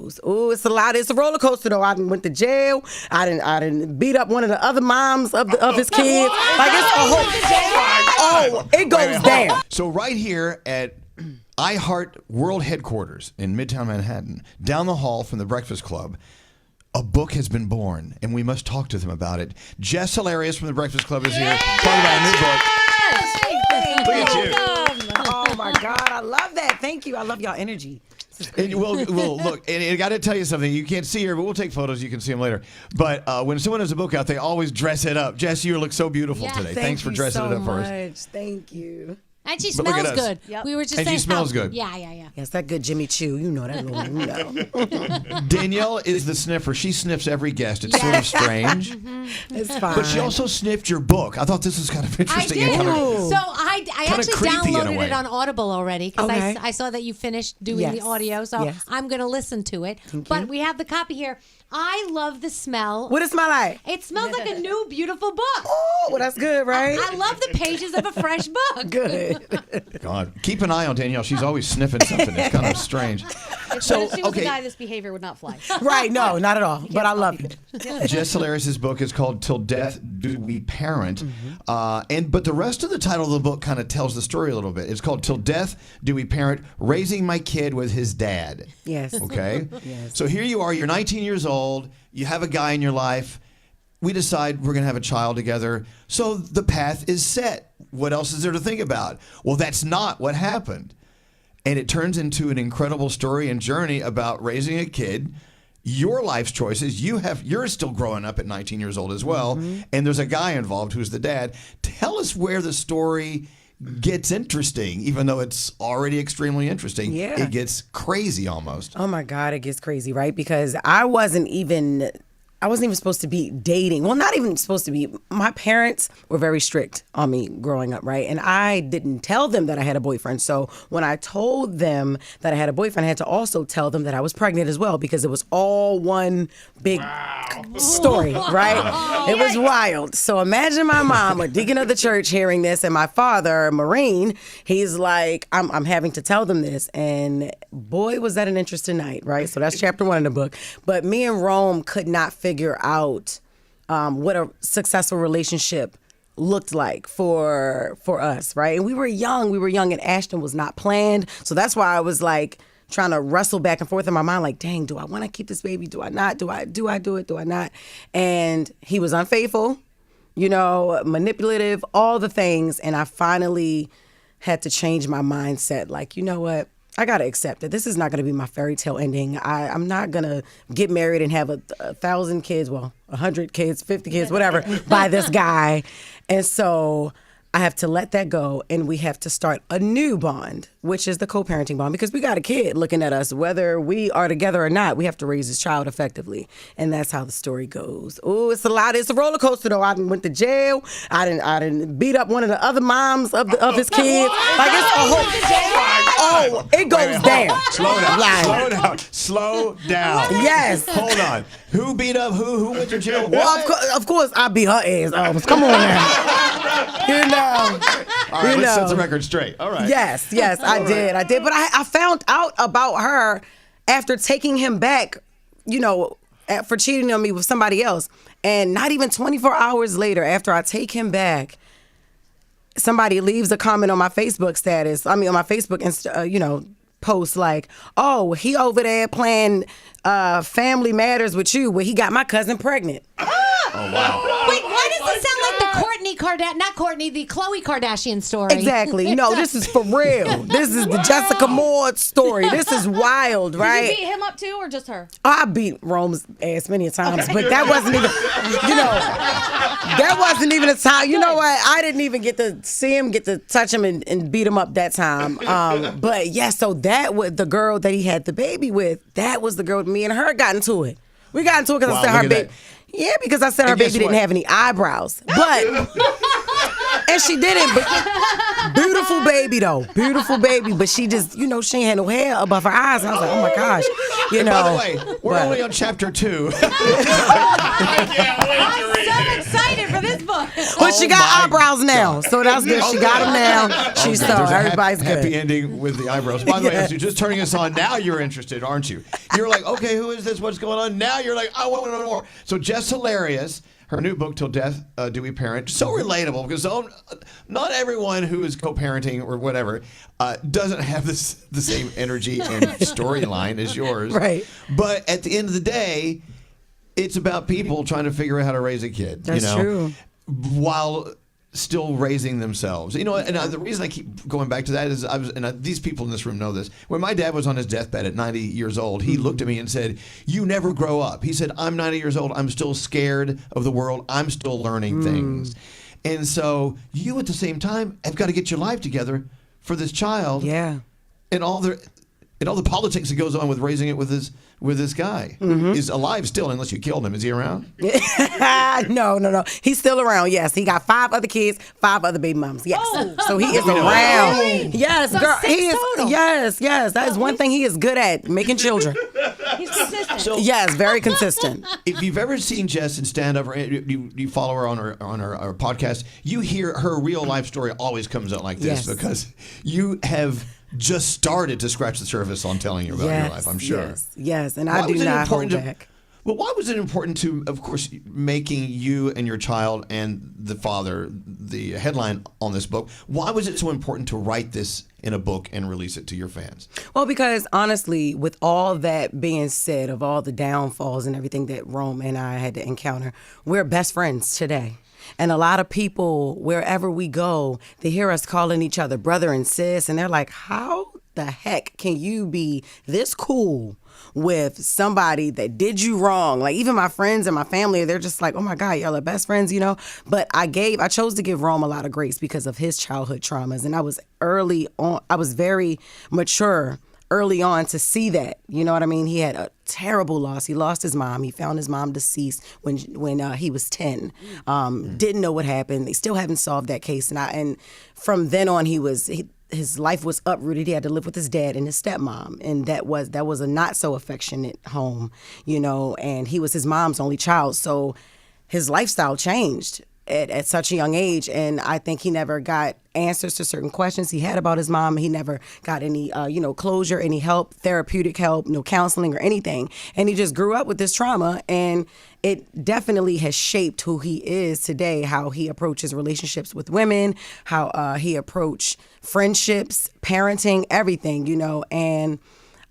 goes. Ooh, it's a lot. It's a roller coaster though. I done went to jail. I didn't beat up one of the other moms of his kids. Like it's a whole. It goes down. So right here at iHeart World Headquarters in Midtown Manhattan, down the hall from the Breakfast Club, a book has been born, and we must talk to them about it. Jess Hilarious from the Breakfast Club is here. Talking about a new book. Look at you. Oh my God, I love that. Thank you. I love y'all energy. Well, look, and I got to tell you something. You can't see her, but we'll take photos. You can see them later. But when someone has a book out, they always dress it up. Jess, you look so beautiful today. Thanks for dressing it up for us. Thank you. And she smells good. Yep. We were just saying. And she smells good. Yeah. Yes, that good Jimmy Choo. You know that little, Danielle is the sniffer. She sniffs every guest. It's sort of strange. It's fine. But she also sniffed your book. I thought this was kind of interesting. I did. And kind of, so I actually downloaded it on Audible already because I saw that you finished doing the audio. So I'm going to listen to it. But we have the copy here. I love the smell. What does it smell like? It smells like a new, beautiful book. Oh, well, that's good, right? I love the pages of a fresh book. Good. God, keep an eye on Danielle. She's always sniffing something. It's kind of strange. So, if she was a guy, this behavior would not fly. Right, no, not at all. But I love it. Jess Hilarious' book is called Till Death Do We Parent. But the rest of the title of the book kind of tells the story a little bit. It's called Till Death Do We Parent, Raising My Kid with His Dad. Yes. Okay? Yes. So here you are, you're 19 years old, you have a guy in your life, we decide we're going to have a child together, so the path is set. What else is there to think about? Well, that's not what happened. And it turns into an incredible story and journey about raising a kid, your life's choices. You're still growing up at 19 years old as well, and there's a guy involved who's the dad. Tell us where the story gets interesting, even though it's already extremely interesting. Yeah. It gets crazy almost. Oh my God, it gets crazy, right? Because I wasn't even supposed to be dating. Well, not even supposed to be. My parents were very strict on me growing up, right? And I didn't tell them that I had a boyfriend. So when I told them that I had a boyfriend, I had to also tell them that I was pregnant as well, because it was all one big story, right? It was wild. So imagine my mom, a deacon of the church, hearing this, and my father, a Marine, he's like, I'm having to tell them this. And boy, was that an interesting night, right? So that's chapter 1 in the book. But me and Rome could not figure out what a successful relationship looked like for us, right? And we were young, and Ashton was not planned. So that's why I was like trying to wrestle back and forth in my mind, like, dang, do I want to keep this baby? Do I not? Do I do it? Do I not? And he was unfaithful, manipulative, all the things. And I finally had to change my mindset. Like, you know what? I got to accept it. This is not going to be my fairy tale ending. I'm not going to get married and have 1,000 kids, 100 kids, 50 kids, whatever, by this guy. And so I have to let that go, and we have to start a new bond, which is the co-parenting bond, because we got a kid looking at us. Whether we are together or not, we have to raise this child effectively, and that's how the story goes. Ooh, it's a lot. It's a roller coaster, though. I went to jail. I didn't beat up one of the other moms of his kids. Like it's a whole. It goes down. Slow down. Yes. Hold on. Who beat up who? Who went to jail? Well, of course, I beat her ass. Come on now. All right, let's set the record straight. All right. Yes, I did. But I found out about her after taking him back, for cheating on me with somebody else. And not even 24 hours later, after I take him back, somebody leaves a comment on my Facebook status. I mean, on my Facebook, post like, "Oh, he over there playing Family Matters with you, where he got my cousin pregnant." Oh wow! Wait, why does it sound like the Khloe Kardashian story? Exactly. No, this is for real. This is the Jessica Moore story. This is wild, right? Did you beat him up too, or just her? I beat Rome's ass many times, but that wasn't even, that wasn't even a time. You know what? I didn't even get to see him, get to touch him and beat him up that time. But yeah, so that was the girl that he had the baby with. That was the girl. Me and her got into it. We got into it because I said her baby. Yeah, because I said her baby didn't have any eyebrows. But, and she didn't, but beautiful baby though. Beautiful baby, but she just, she ain't had no hair above her eyes. And I was like, oh my gosh. By the way, we're only on chapter 2. I'm so excited for this But she got eyebrows now, so that's good. She got them now. She's so everybody's good. Happy ending with the eyebrows. By the way, as you're just turning us on, now you're interested, aren't you? You're like, okay, who is this? What's going on? Now you're like, I want to know more. So Jess Hilarious. Her new book, Till Death Do We Parent, so relatable because not everyone who is co-parenting or whatever doesn't have the same energy and storyline as yours. Right. But at the end of the day, it's about people trying to figure out how to raise a kid. That's true. While still raising themselves. And the reason I keep going back to that is these people in this room know this. When my dad was on his deathbed at 90 years old, he looked at me and said, "You never grow up." He said, "I'm 90 years old. I'm still scared of the world. I'm still learning things." And so you at the same time have got to get your life together for this child. Yeah. And all the politics that goes on with raising it with this guy. Is alive still, unless you killed him. Is he around? No. He's still around. Yes, he got 5 other kids, 5 other baby moms. Yes, so he is around. Really? Yes, So girl. 6 He is. total. Yes. That is one thing he is good at: making children. He's consistent. So Yes, very consistent. if you've ever seen Jess in stand up or you follow her on her podcast, you hear her real life story always comes out like this because you have just started to scratch the surface on telling you about your life, I'm sure. Yes, and I do not hold back. Well, why was it important to, of course, making you and your child and the father the headline on this book? Why was it so important to write this in a book and release it to your fans? Well, because honestly, with all that being said, of all the downfalls and everything that Rome and I had to encounter, we're best friends today. And a lot of people, wherever we go, they hear us calling each other brother and sis, and they're like, how the heck can you be this cool with somebody that did you wrong? Like, even my friends and my family, they're just like, oh my God, y'all are best friends, But I chose to give Rome a lot of grace because of his childhood traumas. And I was very mature early on to see that. You know what I mean? He had a terrible loss. He lost his mom. He found his mom deceased when he was 10. Didn't know what happened. They still haven't solved that case. And from then on, his life was uprooted. He had to live with his dad and his stepmom, and that was a not so affectionate home, and he was his mom's only child. So his lifestyle changed at such a young age, and I think he never got answers to certain questions he had about his mom. He never got any closure, any help, therapeutic help, no counseling or anything. And he just grew up with this trauma, and it definitely has shaped who he is today, how he approaches relationships with women, how he approached friendships, parenting, everything, and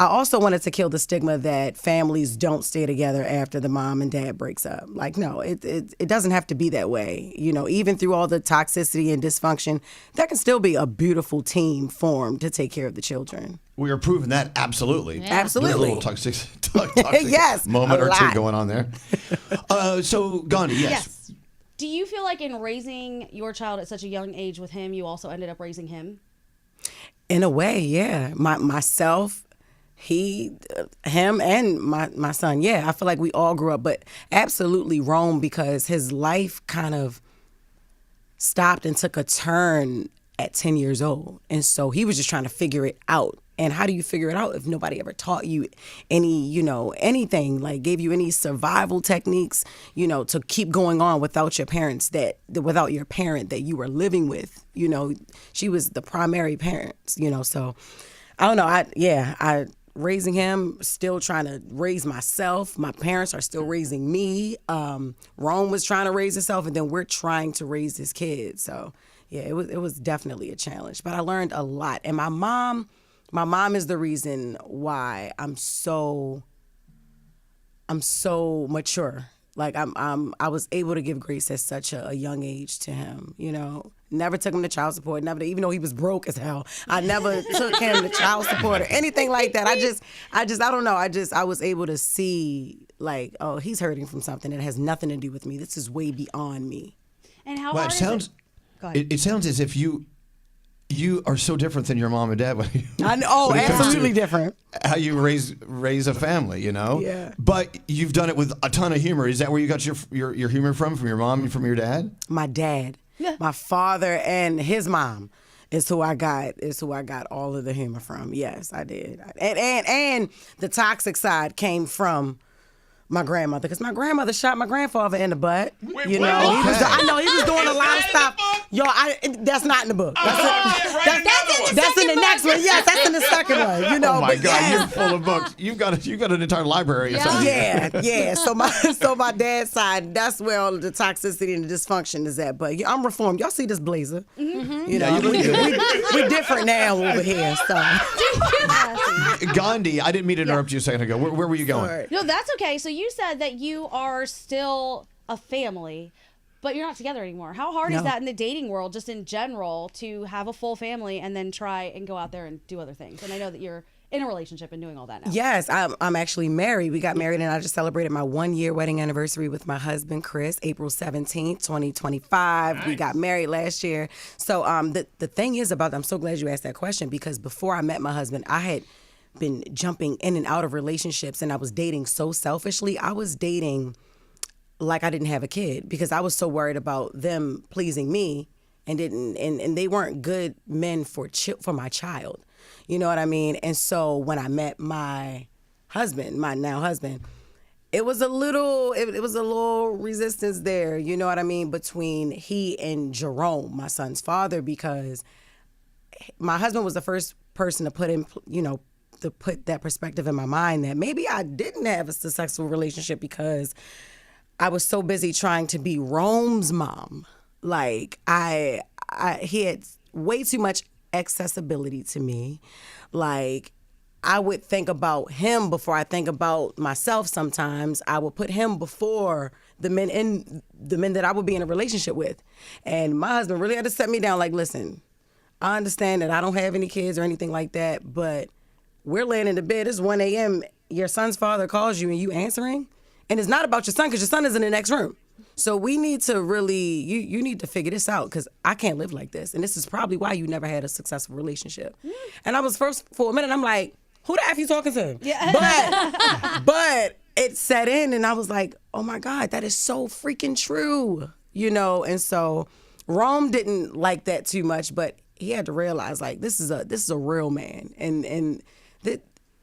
I also wanted to kill the stigma that families don't stay together after the mom and dad breaks up. Like, no, it doesn't have to be that way. Even through all the toxicity and dysfunction, there can still be a beautiful team formed to take care of the children. We are proving that absolutely. Yeah. Absolutely. There's a little toxic yes, moment a or lot. two going on there. So, Gandhi, yes. Do you feel like in raising your child at such a young age with him, you also ended up raising him? In a way, yeah. Myself, him and my son, yeah, I feel like we all grew up, but absolutely Rome, because his life kind of stopped and took a turn at 10 years old. And so he was just trying to figure it out. And how do you figure it out if nobody ever taught you any, anything, like gave you any survival techniques, to keep going on without your parents, without your parent that you were living with, she was the primary parent, so I don't know. Raising him, still trying to raise myself. My parents are still raising me. Rome was trying to raise himself, and then we're trying to raise his kids. So yeah, it was definitely a challenge, but I learned a lot. And my mom is the reason why I'm so mature. Like I was able to give grace at such a young age to him, Never took him to child support, even though he was broke as hell. I never took him to child support or anything like that. I don't know. I was able to see, like, oh, he's hurting from something that has nothing to do with me. This is way beyond me. And how Well, hard it sounds is it? Go ahead. it sounds as if you are so different than your mom and dad. I know, when it comes absolutely to different. How you raise a family, Yeah. But you've done it with a ton of humor. Is that where you got your humor from your mom and from your dad? My dad, my father, and his mom is who I got all of the humor from. Yes, I did. And the toxic side came from my grandmother, because my grandmother shot my grandfather in the butt. You know, I know he was doing a lot of stuff. Yo, that's not in the book. That's in the next one. Yes, that's in the second one. You know, oh my God, you're full of books. You've got an entire library. Yeah. So my dad's side, that's where all of the toxicity and the dysfunction is at. But I'm reformed. Y'all see this blazer? Mm-hmm. You know, you look good. We're different now over here. So, Gandhi, I didn't mean to interrupt you a second ago. Where were you going? Sorry. No, that's okay. So you said that you are still a family, but you're not together anymore. How hard is that in the dating world, just in general, to have a full family and then try and go out there and do other things? And I know that you're in a relationship and doing all that now. Yes, I'm actually married. We got married, and I just celebrated my 1-year wedding anniversary with my husband, Chris, April 17th, 2025. Nice. We got married last year. So the thing is about, I'm so glad you asked that question, because before I met my husband, I had been jumping in and out of relationships, and I was dating so selfishly. I was dating like I didn't have a kid, because I was so worried about them pleasing me, and they weren't good men for my child. You know what I mean? And so when I met my husband, my now husband, it was a little resistance there, you know what I mean, between he and Jerome, my son's father, because my husband was the first person to put that perspective in my mind that maybe I didn't have a successful relationship because I was so busy trying to be Rome's mom. Like he had way too much accessibility to me. Like, I would think about him before I think about myself sometimes. I would put him before the men that I would be in a relationship with. And my husband really had to set me down like, listen, I understand that I don't have any kids or anything like that, but we're laying in the bed. It's 1 a.m. Your son's father calls you and you answering. And it's not about your son, because your son is in the next room. So we need to really, you need to figure this out, because I can't live like this. And this is probably why you never had a successful relationship. And I was for a minute, I'm like, who the F you talking to? Yeah. But it set in, and I was like, oh my God, that is so freaking true. You know, and so Rome didn't like that too much, but he had to realize, like, this is a real man. And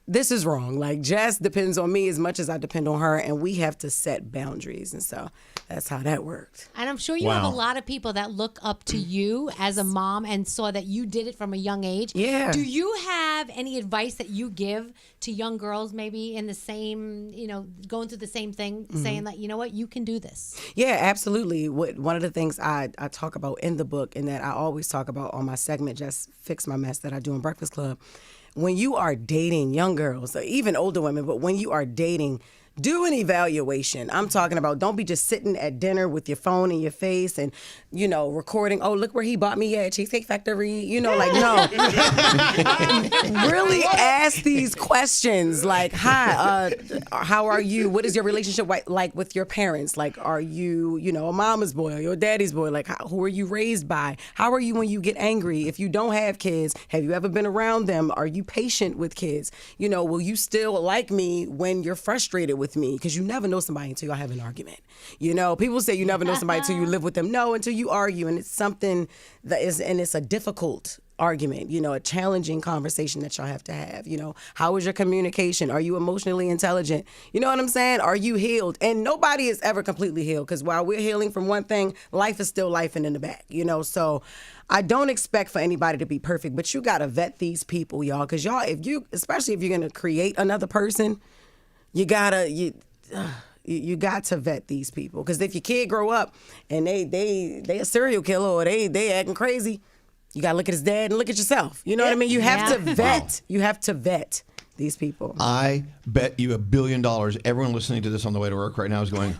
this is wrong. Like, Jess depends on me as much as I depend on her, and we have to set boundaries. And so that's how that worked. And I'm sure you have a lot of people that look up to you as a mom and saw that you did it from a young age. Yeah. Do you have any advice that you give to young girls maybe in the same, going through the same thing, saying that, you know what, you can do this? Yeah, absolutely. One of the things I talk about in the book, and that I always talk about on my segment, Just Fix My Mess, that I do on Breakfast Club, when you are dating young girls, or even older women, but when you are dating, do an evaluation. I'm talking about, don't be just sitting at dinner with your phone in your face and, recording, oh, look where he bought me at Cheesecake Factory. No. Really ask these questions like, hi, how are you? What is your relationship like with your parents? Like, are you, a mama's boy or your daddy's boy? Like, who are you raised by? How are you when you get angry? If you don't have kids, have you ever been around them? Are you patient with kids? Will you still like me when you're frustrated with me? Because you never know somebody until y'all have an argument. People say you never know somebody until you live with them. No, until you argue, and it's something and it's a difficult argument, a challenging conversation that y'all have to have. How is your communication? Are you emotionally intelligent? You know what I'm saying? Are you healed? And nobody is ever completely healed, because while we're healing from one thing, life is still life and in the back, so I don't expect for anybody to be perfect, but you got to vet these people, y'all, because especially if you're going to create another person, you got to vet these people, because if your kid grow up and they a serial killer or they acting crazy, you got to look at his dad and look at yourself. You know what I mean? You have to vet. Wow. You have to vet these people. I bet you $1 billion. Everyone listening to this on the way to work right now is going,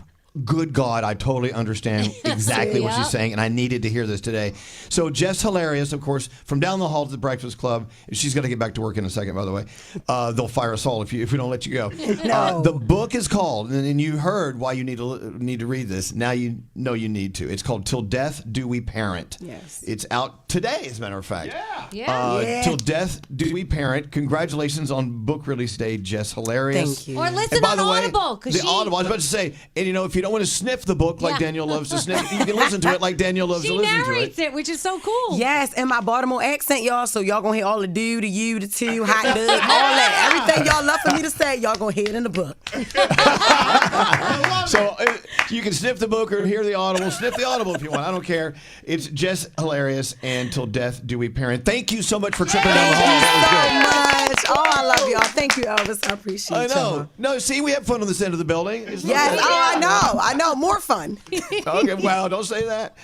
good God, I totally understand exactly what she's saying, and I needed to hear this today. So Jess Hilarious, of course, from down the hall to the Breakfast Club. She's got to get back to work in a second, by the way. They'll fire us all if we don't let you go. No. The book is called, and you heard why you need to read this. Now you know you need to. It's called Till Death Do We Parent. Yes. It's out today, as a matter of fact. Yeah. Till Death Do We Parent. Congratulations on book release day, Jess Hilarious. Thank you. Or listen on Audible. The Audible, I was about to say, and if you don't want to sniff the book like Danielle loves to sniff, you can listen to it like Danielle loves to listen to it. She narrates it, which is so cool. Yes, and my Baltimore accent, y'all, so y'all gonna hear all the do, the you, the two, hot dog, all that. Everything y'all love for me to say, y'all gonna hear it in the book. So you can sniff the book or hear the audible. Sniff the audible if you want. I don't care. It's Jess hilarious, and till death do we parent. Thank you so much for tripping down the hall. That was good. Oh, I love y'all. Thank you, Elvis. I appreciate you. I know. No, see, we have fun on this end of the building. Yes. Oh, I know. More fun. Okay, wow, don't say that.